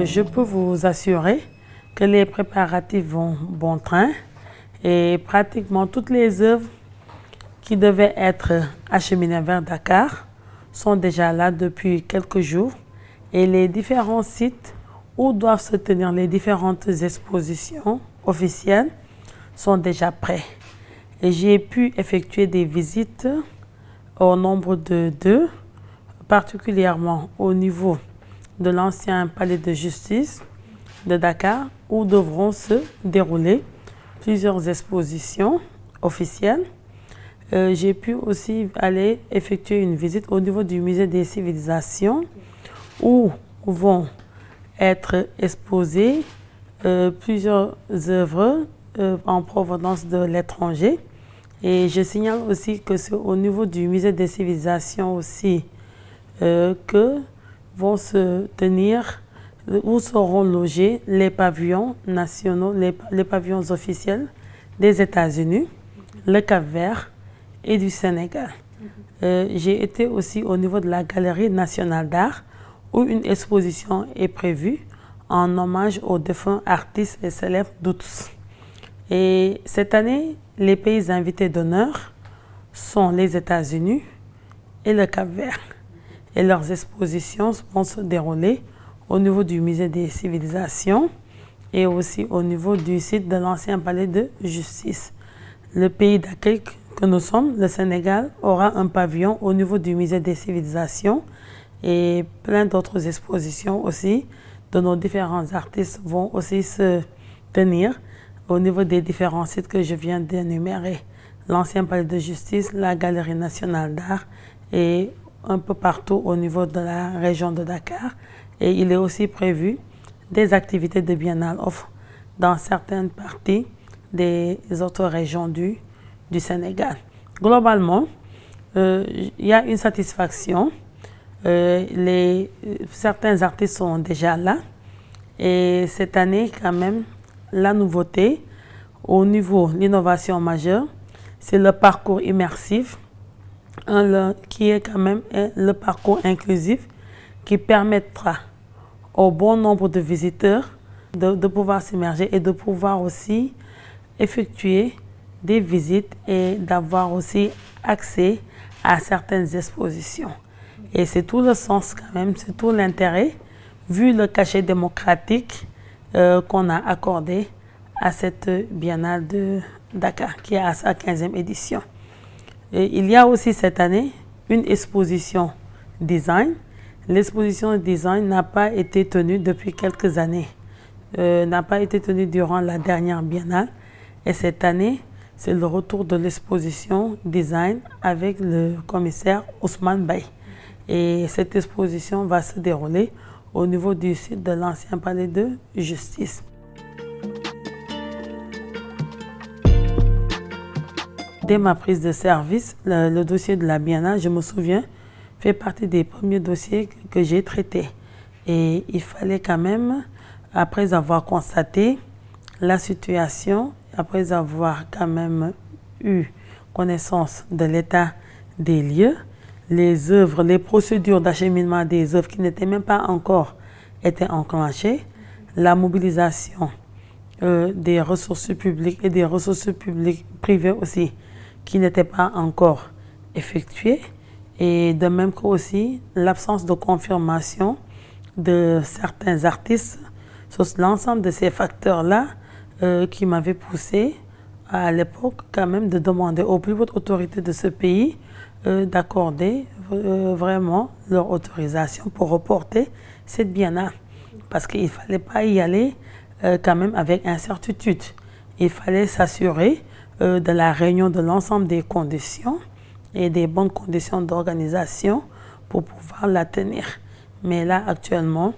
Je peux vous assurer que les préparatifs vont bon train et pratiquement toutes les œuvres qui devaient être acheminées vers Dakar sont déjà là depuis quelques jours et les différents sites où doivent se tenir les différentes expositions officielles sont déjà prêts. Et j'ai pu effectuer des visites au nombre de 2, particulièrement au niveau de l'ancien palais de justice de Dakar, où devront se dérouler plusieurs expositions officielles. J'ai pu aussi aller effectuer une visite au niveau du musée des civilisations, où vont être exposées plusieurs œuvres en provenance de l'étranger. Et je signale aussi que c'est au niveau du musée des civilisations aussi que vont se tenir, où seront logés les pavillons nationaux, les pavillons officiels des États-Unis, le Cap-Vert et du Sénégal. J'ai été aussi au niveau de la Galerie nationale d'art, où une exposition est prévue en hommage aux défunts artistes et célèbres d'Outs. Et cette année, les pays invités d'honneur sont les États-Unis et le Cap-Vert. Et leurs expositions vont se dérouler au niveau du musée des civilisations et aussi au niveau du site de l'ancien palais de justice. Le pays d'accueil que nous sommes, le Sénégal, aura un pavillon au niveau du musée des civilisations et plein d'autres expositions aussi de nos différents artistes vont aussi se tenir au niveau des différents sites que je viens d'énumérer. L'ancien palais de justice, la Galerie nationale d'art et un peu partout au niveau de la région de Dakar. Et il est aussi prévu des activités de biennale off dans certaines parties des autres régions du Sénégal. Globalement, il y a une satisfaction. Certains artistes sont déjà là. Et cette année, quand même, la nouveauté au niveau de l'innovation majeure, c'est le parcours immersif, qui est quand même le parcours inclusif qui permettra au bon nombre de visiteurs de pouvoir s'immerger et de pouvoir aussi effectuer des visites et d'avoir aussi accès à certaines expositions. Et c'est tout le sens quand même, c'est tout l'intérêt, vu le cachet démocratique qu'on a accordé à cette biennale de Dakar, qui est à sa 15e édition. Et il y a aussi cette année une exposition design. L'exposition design n'a pas été tenue depuis quelques années, n'a pas été tenue durant la dernière biennale. Et cette année, c'est le retour de l'exposition design avec le commissaire Ousmane Baye. Et cette exposition va se dérouler au niveau du site de l'ancien palais de justice. Dès ma prise de service, le dossier de la biennale, je me souviens, fait partie des premiers dossiers que j'ai traités. Et il fallait quand même, après avoir constaté la situation, après avoir quand même eu connaissance de l'état des lieux, les œuvres, les procédures d'acheminement des œuvres qui n'étaient même pas encore été enclenchées, la mobilisation des ressources publiques et des ressources publiques privées aussi qui n'étaient pas encore effectuées, et de même que aussi l'absence de confirmation de certains artistes sur l'ensemble de ces facteurs-là qui m'avaient poussé à l'époque quand même de demander aux plus hautes autorités de ce pays d'accorder vraiment leur autorisation pour reporter cette biennale. Parce qu'il ne fallait pas y aller quand même avec incertitude. Il fallait s'assurer de la réunion de l'ensemble des conditions et des bonnes conditions d'organisation pour pouvoir la tenir. Mais là, actuellement,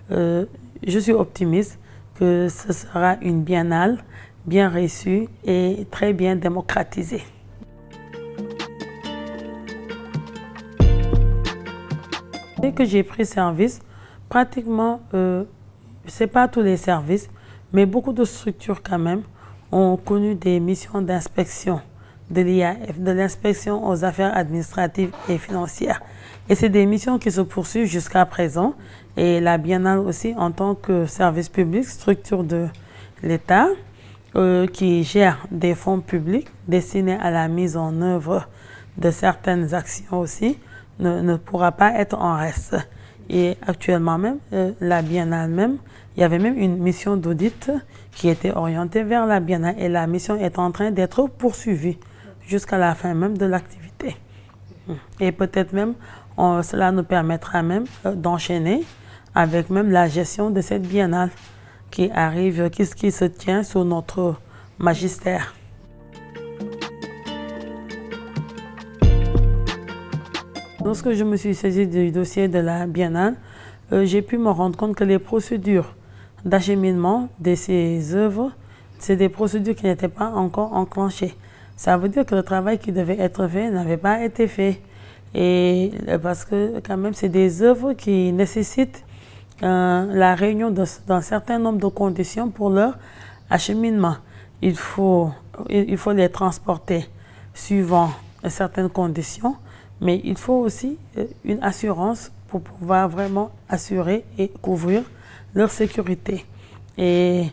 je suis optimiste que ce sera une biennale bien reçue et très bien démocratisée. Dès que j'ai pris service, pratiquement, ce n'est pas tous les services, mais beaucoup de structures quand même ont connu des missions d'inspection de l'IAF, de l'inspection aux affaires administratives et financières. Et c'est des missions qui se poursuivent jusqu'à présent. Et la Biennale aussi, en tant que service public, structure de l'État, qui gère des fonds publics destinés à la mise en œuvre de certaines actions aussi, ne pourra pas être en reste. Et actuellement même, la Biennale même, il y avait même une mission d'audit qui était orientée vers la Biennale et la mission est en train d'être poursuivie jusqu'à la fin même de l'activité. Et peut-être même, cela nous permettra même d'enchaîner avec même la gestion de cette Biennale qui arrive, qui se tient sous notre magistère. Lorsque je me suis saisie du dossier de la Biennale, j'ai pu me rendre compte que les procédures d'acheminement de ces œuvres, c'est des procédures qui n'étaient pas encore enclenchées. Ça veut dire que le travail qui devait être fait n'avait pas été fait. Et parce que quand même, c'est des œuvres qui nécessitent la réunion d'un certain nombre de conditions pour leur acheminement. Il faut les transporter suivant certaines conditions, mais il faut aussi une assurance pour pouvoir vraiment assurer et couvrir leur sécurité. Et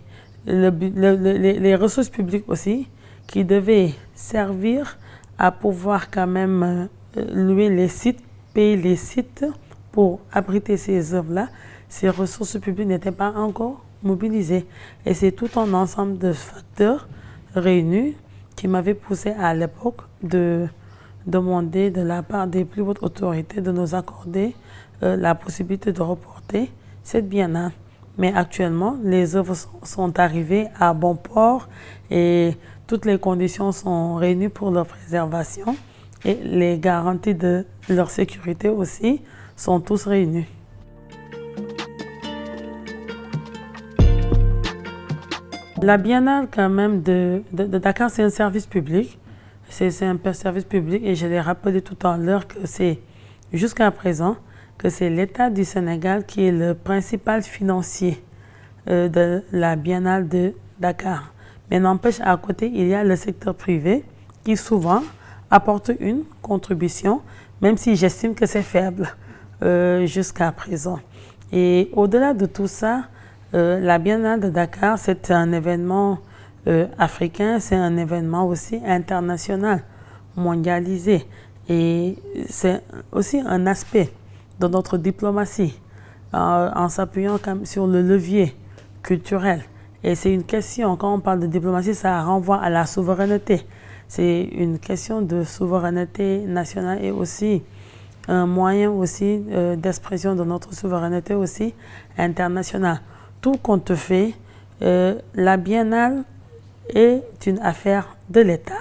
les ressources publiques aussi, qui devaient servir à pouvoir quand même louer les sites, payer les sites pour abriter ces œuvres-là, ces ressources publiques n'étaient pas encore mobilisées. Et c'est tout un ensemble de facteurs réunis qui m'avaient poussé à l'époque de demander de la part des plus hautes autorités de nous accorder la possibilité de reporter cette biennale. Mais actuellement, les œuvres sont arrivées à bon port et toutes les conditions sont réunies pour leur préservation et les garanties de leur sécurité aussi sont tous réunies. La Biennale quand même de Dakar, c'est un service public. C'est un service public et je l'ai rappelé tout à l'heure que c'est jusqu'à présent que c'est l'État du Sénégal qui est le principal financier de la Biennale de Dakar. Mais n'empêche, à côté, il y a le secteur privé qui souvent apporte une contribution, même si j'estime que c'est faible jusqu'à présent. Et au-delà de tout ça, la Biennale de Dakar, c'est un événement africain, c'est un événement aussi international, mondialisé. Et c'est aussi un aspect de notre diplomatie, en s'appuyant sur le levier culturel. Et c'est une question, quand on parle de diplomatie, ça renvoie à la souveraineté. C'est une question de souveraineté nationale et aussi un moyen aussi d'expression de notre souveraineté aussi internationale. Tout compte fait, la Biennale est une affaire de l'État.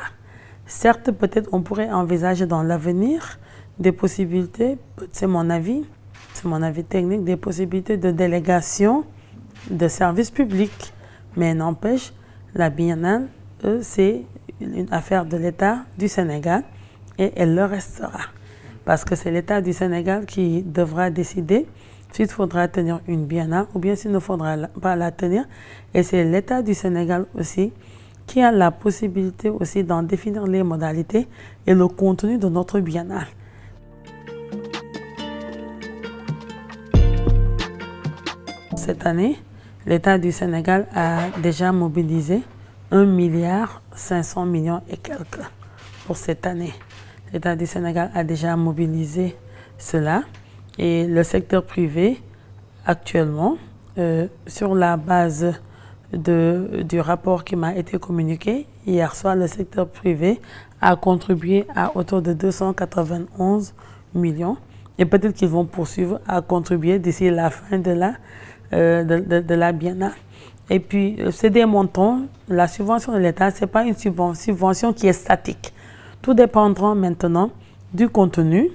Certes, peut-être on pourrait envisager dans l'avenir des possibilités, c'est mon avis technique, des possibilités de délégation de services publics. Mais n'empêche, la Biennale, c'est une affaire de l'État du Sénégal et elle le restera. Parce que c'est l'État du Sénégal qui devra décider s'il faudra tenir une Biennale ou bien s'il ne faudra pas la tenir. Et c'est l'État du Sénégal aussi qui a la possibilité aussi d'en définir les modalités et le contenu de notre Biennale. Cette année, l'État du Sénégal a déjà mobilisé 1,5 milliard et quelques pour cette année. L'État du Sénégal a déjà mobilisé cela et le secteur privé actuellement, sur la base du rapport qui m'a été communiqué hier soir, le secteur privé a contribué à autour de 291 millions et peut-être qu'ils vont poursuivre à contribuer d'ici la fin de la Biennale. Et puis, c'est des montants, la subvention de l'État, ce n'est pas une subvention qui est statique. Tout dépendra maintenant du contenu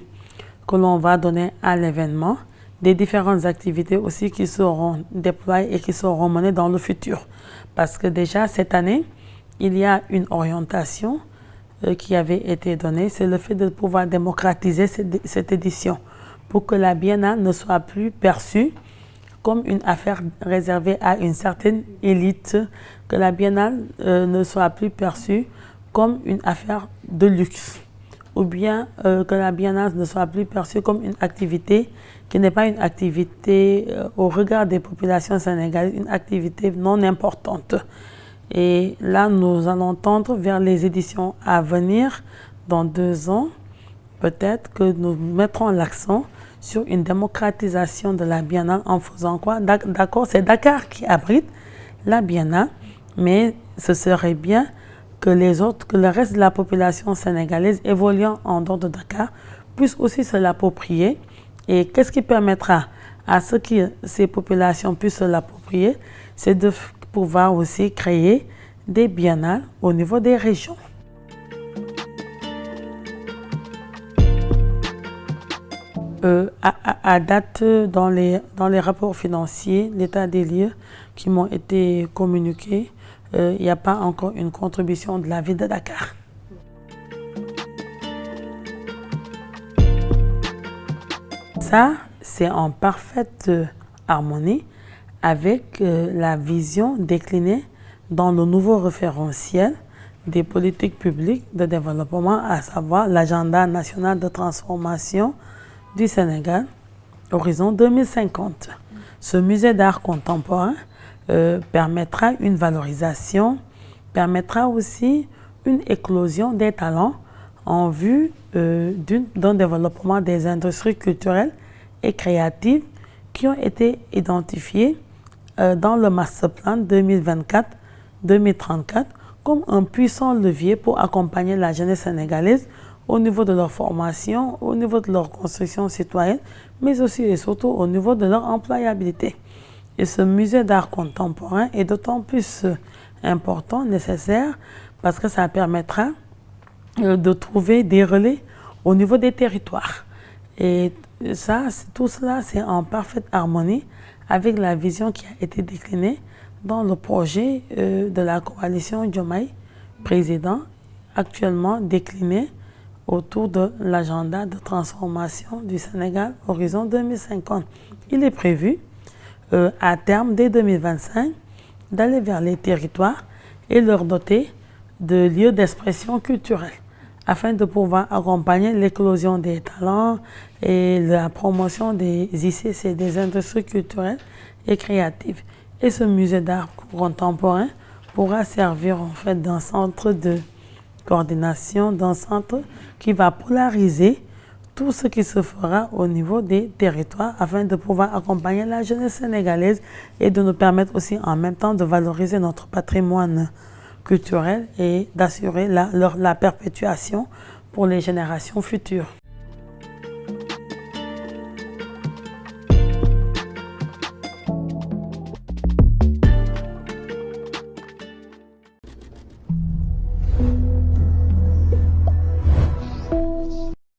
que l'on va donner à l'événement, des différentes activités aussi qui seront déployées et qui seront menées dans le futur. Parce que déjà, cette année, il y a une orientation qui avait été donnée, c'est le fait de pouvoir démocratiser cette édition pour que la Biennale ne soit plus perçue comme une affaire réservée à une certaine élite, que la Biennale ne soit plus perçue comme une affaire de luxe, ou bien que la biennale ne soit plus perçue comme une activité qui n'est pas une activité au regard des populations sénégalaises, une activité non importante. Et là, nous allons tendre vers les éditions à venir dans 2 ans. Peut-être que nous mettrons l'accent sur une démocratisation de la biennale en faisant quoi? D'accord, c'est Dakar qui abrite la biennale, mais ce serait bien que le reste de la population sénégalaise évoluant en dehors de Dakar puisse aussi se l'approprier. Et qu'est-ce qui permettra à ce que ces populations puissent se l'approprier? C'est de pouvoir aussi créer des biennales au niveau des régions. À date, dans les rapports financiers, l'état des lieux qui m'ont été communiqués, il n'y a pas encore une contribution de la ville de Dakar. Ça, c'est en parfaite harmonie avec la vision déclinée dans le nouveau référentiel des politiques publiques de développement, à savoir l'agenda national de transformation du Sénégal, horizon 2050. Ce musée d'art contemporain permettra une valorisation, permettra aussi une éclosion des talents en vue d'un développement des industries culturelles et créatives qui ont été identifiées dans le Master Plan 2024-2034 comme un puissant levier pour accompagner la jeunesse sénégalaise au niveau de leur formation, au niveau de leur construction citoyenne, mais aussi et surtout au niveau de leur employabilité. Et ce musée d'art contemporain est d'autant plus important, nécessaire, parce que ça permettra de trouver des relais au niveau des territoires. Et ça, tout cela, c'est en parfaite harmonie avec la vision qui a été déclinée dans le projet de la coalition Diomaye président, actuellement décliné autour de l'agenda de transformation du Sénégal horizon 2050. Il est prévu à terme, dès 2025, d'aller vers les territoires et leur doter de lieux d'expression culturelle afin de pouvoir accompagner l'éclosion des talents et la promotion des ICC, des industries culturelles et créatives. Et ce musée d'art contemporain pourra servir en fait d'un centre de coordination, d'un centre qui va polariser tout ce qui se fera au niveau des territoires afin de pouvoir accompagner la jeunesse sénégalaise et de nous permettre aussi en même temps de valoriser notre patrimoine culturel et d'assurer la perpétuation pour les générations futures.